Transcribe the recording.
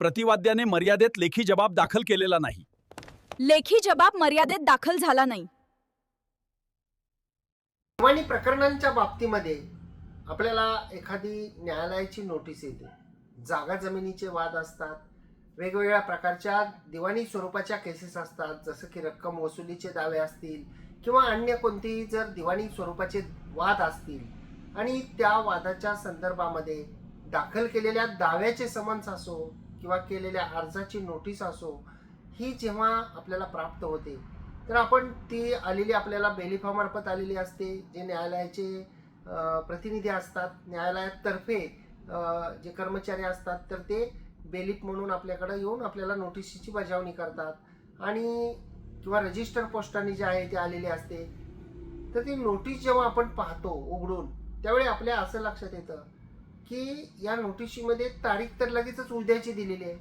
प्रतिवाद्याने मर्यादेत लेखी जबाब दाखल केलेला नाही. लेखी जबाब मर्यादेत दाखल झाला नाही. दिवाणी प्रकरणांच्या बाबतीमध्ये आपल्याला एखादी न्यायालयाची नोटीस येते. जागा जमिनीचे वाद असतात, वेगवेगळ्या प्रकारच्या दिवाणी स्वरूपाच्या केसेस असतात, जसं की रक्कम वसुलीचे दावे असतील किंवा अन्य कोणतेही जर दिवाणी स्वरूपाचे वाद असतील आणि त्या वादाच्या संदर्भामध्ये दाखल केलेल्या दाव्याचे समन्स असो किंवा केलेल्या अर्जाची नोटीस असो, ही जेव्हा आपल्याला प्राप्त होते तर आपण ती आलेली आपल्याला बेलिफामार्फत आलेली असते. जे न्यायालयाचे प्रतिनिधी असतात, न्यायालयातर्फे जे कर्मचारी असतात, तर ते बेलीफ म्हणून आपल्याकडे येऊन आपल्याला नोटीसची बजावणी करतात आणि किंवा रजिस्टर पोस्टाने जे आहे ते आलेली असते. तर ती नोटीस जेव्हा आपण पाहतो उघडून, त्यावेळी आपल्या असं लक्षात येतं की या नोटीशीमध्ये तारीख तर लगेचच उद्याची दिलेली आहे,